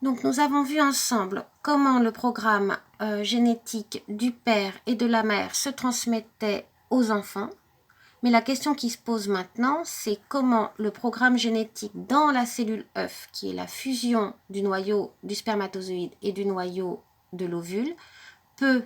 Donc nous avons vu ensemble comment le programme génétique du père et de la mère se transmettait aux enfants. Mais la question qui se pose maintenant, c'est comment le programme génétique dans la cellule œuf, qui est la fusion du noyau du spermatozoïde et du noyau de l'ovule, peut,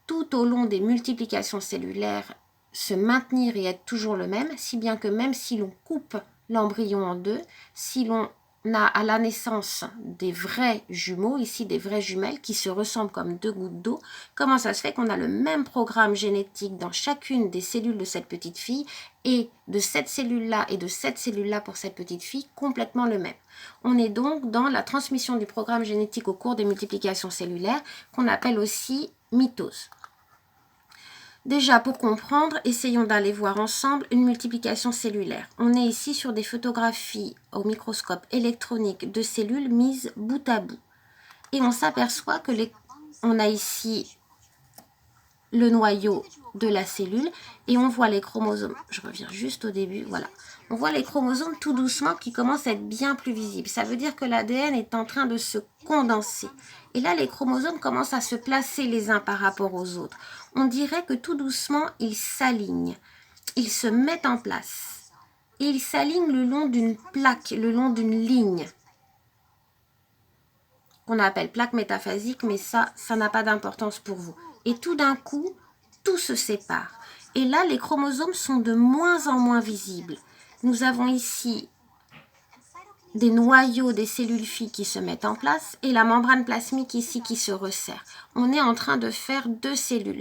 tout au long des multiplications cellulaires, se maintenir et être toujours le même, si bien que même si l'on coupe l'embryon en deux, si l'on a à la naissance des vrais jumeaux, ici des vraies jumelles qui se ressemblent comme deux gouttes d'eau, comment ça se fait qu'on a le même programme génétique dans chacune des cellules de cette petite fille et de cette cellule-là et de cette cellule-là pour cette petite fille, complètement le même. On est donc dans la transmission du programme génétique au cours des multiplications cellulaires qu'on appelle aussi mitose. Déjà, pour comprendre, essayons d'aller voir ensemble une multiplication cellulaire. On est ici sur des photographies au microscope électronique de cellules mises bout à bout. Et on s'aperçoit que on a ici le noyau de la cellule et on voit les chromosomes. Je reviens juste au début, voilà. On voit les chromosomes tout doucement qui commencent à être bien plus visibles. Ça veut dire que l'ADN est en train de se condenser. Et là, les chromosomes commencent à se placer les uns par rapport aux autres. On dirait que tout doucement, ils s'alignent. Ils se mettent en place. Et ils s'alignent le long d'une plaque, le long d'une ligne qu'on appelle plaque métaphasique, mais ça n'a pas d'importance pour vous. Et tout d'un coup, tout se sépare. Et là, les chromosomes sont de moins en moins visibles. Nous avons ici des noyaux des cellules filles qui se mettent en place et la membrane plasmique ici qui se resserre. On est en train de faire deux cellules.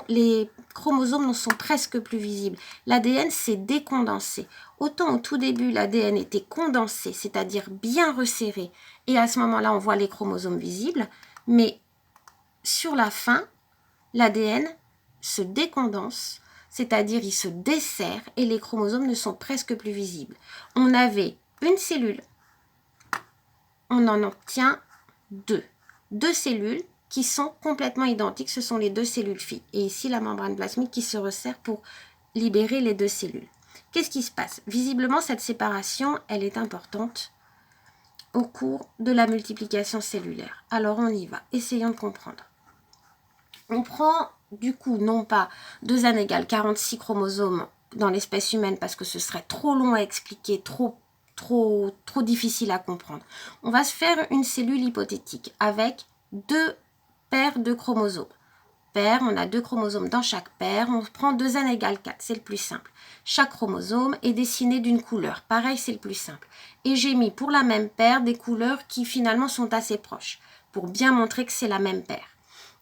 Les chromosomes sont presque plus visibles. L'ADN s'est décondensé. Autant au tout début, l'ADN était condensé, c'est-à-dire bien resserré. Et à ce moment-là, on voit les chromosomes visibles. Mais sur la fin, l'ADN se décondense, c'est-à-dire il se desserre et les chromosomes ne sont presque plus visibles. On avait une cellule, on en obtient deux. Deux cellules qui sont complètement identiques, ce sont les deux cellules filles. Et ici, la membrane plasmique qui se resserre pour libérer les deux cellules. Qu'est-ce qui se passe? Visiblement, cette séparation, elle est importante au cours de la multiplication cellulaire. Alors, on y va. Essayons de comprendre. On prend, du coup, non pas 2n égale 46 chromosomes dans l'espèce humaine parce que ce serait trop long à expliquer, trop difficile à comprendre. On va se faire une cellule hypothétique avec deux paires de chromosomes. On a deux chromosomes dans chaque paire, on prend 2n égale 4, c'est le plus simple. Chaque chromosome est dessiné d'une couleur, pareil c'est le plus simple. Et j'ai mis pour la même paire des couleurs qui finalement sont assez proches, pour bien montrer que c'est la même paire.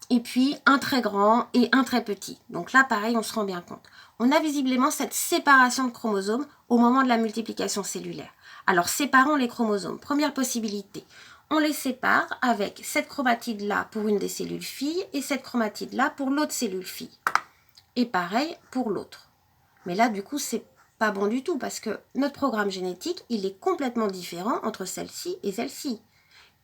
Et puis un très grand et un très petit. Donc là pareil on se rend bien compte. On a visiblement cette séparation de chromosomes au moment de la multiplication cellulaire. Alors séparons les chromosomes. Première possibilité. On les sépare avec cette chromatide-là pour une des cellules filles et cette chromatide-là pour l'autre cellule fille. Et pareil pour l'autre. Mais là, du coup, c'est pas bon du tout parce que notre programme génétique, il est complètement différent entre celle-ci et celle-ci.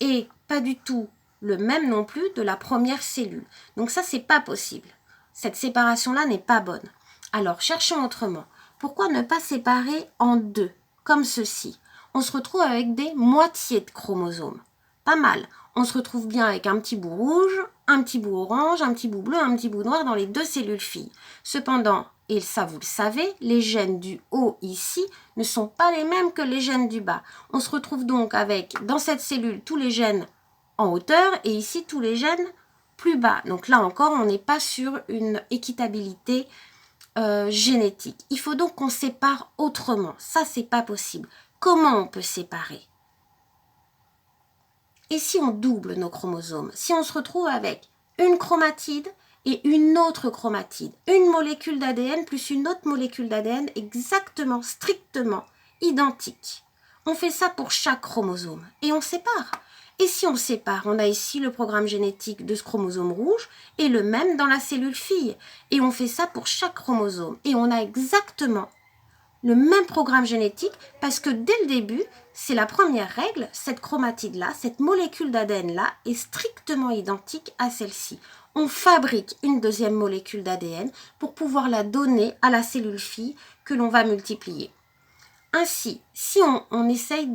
Et pas du tout le même non plus de la première cellule. Donc ça, c'est pas possible. Cette séparation-là n'est pas bonne. Alors, cherchons autrement. Pourquoi ne pas séparer en deux, comme ceci? On se retrouve avec des moitiés de chromosomes. Pas mal. On se retrouve bien avec un petit bout rouge, un petit bout orange, un petit bout bleu, un petit bout noir dans les deux cellules filles. Cependant, et ça vous le savez, les gènes du haut ici ne sont pas les mêmes que les gènes du bas. On se retrouve donc avec, dans cette cellule, tous les gènes en hauteur et ici tous les gènes plus bas. Donc là encore, on n'est pas sur une équitabilité génétique. Il faut donc qu'on sépare autrement. Ça, c'est pas possible. Comment on peut séparer? Et si on double nos chromosomes? Si on se retrouve avec une chromatide et une autre chromatide, une molécule d'ADN plus une autre molécule d'ADN exactement, strictement identique. On fait ça pour chaque chromosome et on sépare. Et si on sépare, on a ici le programme génétique de ce chromosome rouge et le même dans la cellule fille. Et on fait ça pour chaque chromosome. Et on a exactement le même programme génétique parce que dès le début, c'est la première règle, cette chromatide-là, cette molécule d'ADN-là est strictement identique à celle-ci. On fabrique une deuxième molécule d'ADN pour pouvoir la donner à la cellule fille que l'on va multiplier. Ainsi, si on essaye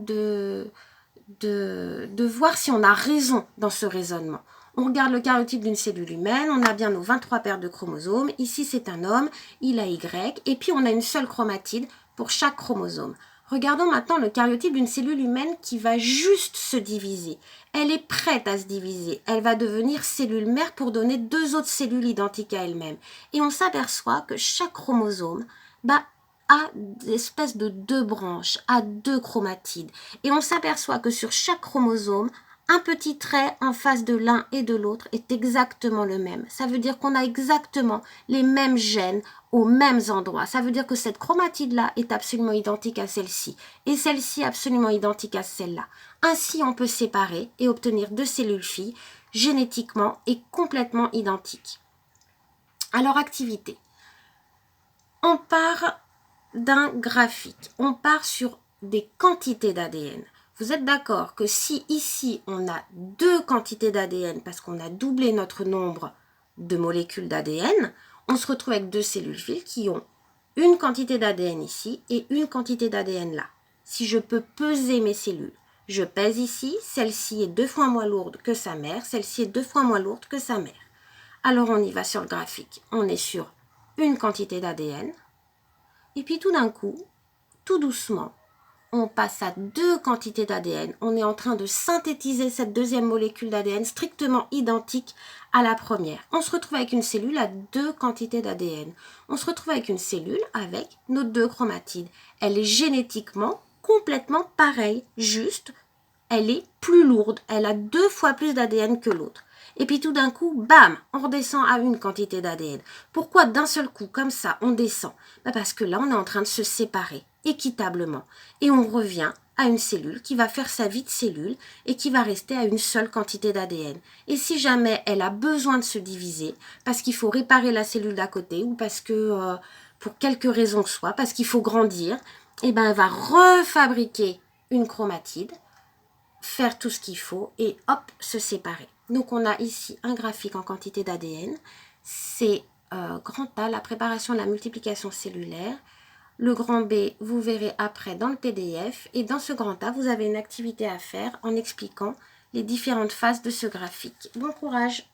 de voir si on a raison dans ce raisonnement. On regarde le karyotype d'une cellule humaine, on a bien nos 23 paires de chromosomes. Ici, c'est un homme, il a Y, et puis on a une seule chromatide pour chaque chromosome. Regardons maintenant le karyotype d'une cellule humaine qui va juste se diviser. Elle est prête à se diviser. Elle va devenir cellule mère pour donner 2 autres cellules identiques à elle-même. Et on s'aperçoit que chaque chromosome a des espèces de 2 branches, a 2 chromatides. Et on s'aperçoit que sur chaque chromosome, un petit trait en face de l'un et de l'autre est exactement le même. Ça veut dire qu'on a exactement les mêmes gènes aux mêmes endroits. Ça veut dire que cette chromatide-là est absolument identique à celle-ci et celle-ci absolument identique à celle-là. Ainsi, on peut séparer et obtenir 2 cellules filles génétiquement et complètement identiques. Alors, activité. On part d'un graphique. On part sur des quantités d'ADN. Vous êtes d'accord que si ici on a 2 quantités d'ADN parce qu'on a doublé notre nombre de molécules d'ADN, on se retrouve avec 2 cellules filles qui ont une quantité d'ADN ici et une quantité d'ADN là. Si je peux peser mes cellules, je pèse ici, celle-ci est 2 fois moins lourde que sa mère, celle-ci est 2 fois moins lourde que sa mère. Alors on y va sur le graphique, on est sur une quantité d'ADN et puis tout d'un coup, tout doucement, on passe à 2 quantités d'ADN. On est en train de synthétiser cette deuxième molécule d'ADN strictement identique à la première. On se retrouve avec une cellule à 2 quantités d'ADN. On se retrouve avec une cellule avec nos 2 chromatides. Elle est génétiquement complètement pareille, juste, elle est plus lourde. Elle a 2 fois plus d'ADN que l'autre. Et puis tout d'un coup, bam, on redescend à une quantité d'ADN. Pourquoi d'un seul coup, comme ça, on descend? Parce que là, on est en train de se séparer équitablement. Et on revient à une cellule qui va faire sa vie de cellule et qui va rester à une seule quantité d'ADN. Et si jamais elle a besoin de se diviser, parce qu'il faut réparer la cellule d'à côté ou parce que, pour quelque raison que ce soit, parce qu'il faut grandir, eh ben, elle va refabriquer une chromatide, faire tout ce qu'il faut et hop, se séparer. Donc on a ici un graphique en quantité d'ADN. C'est grand A, la préparation de la multiplication cellulaire. Le grand B, vous verrez après dans le PDF. Et dans ce grand A, vous avez une activité à faire en expliquant les différentes phases de ce graphique. Bon courage!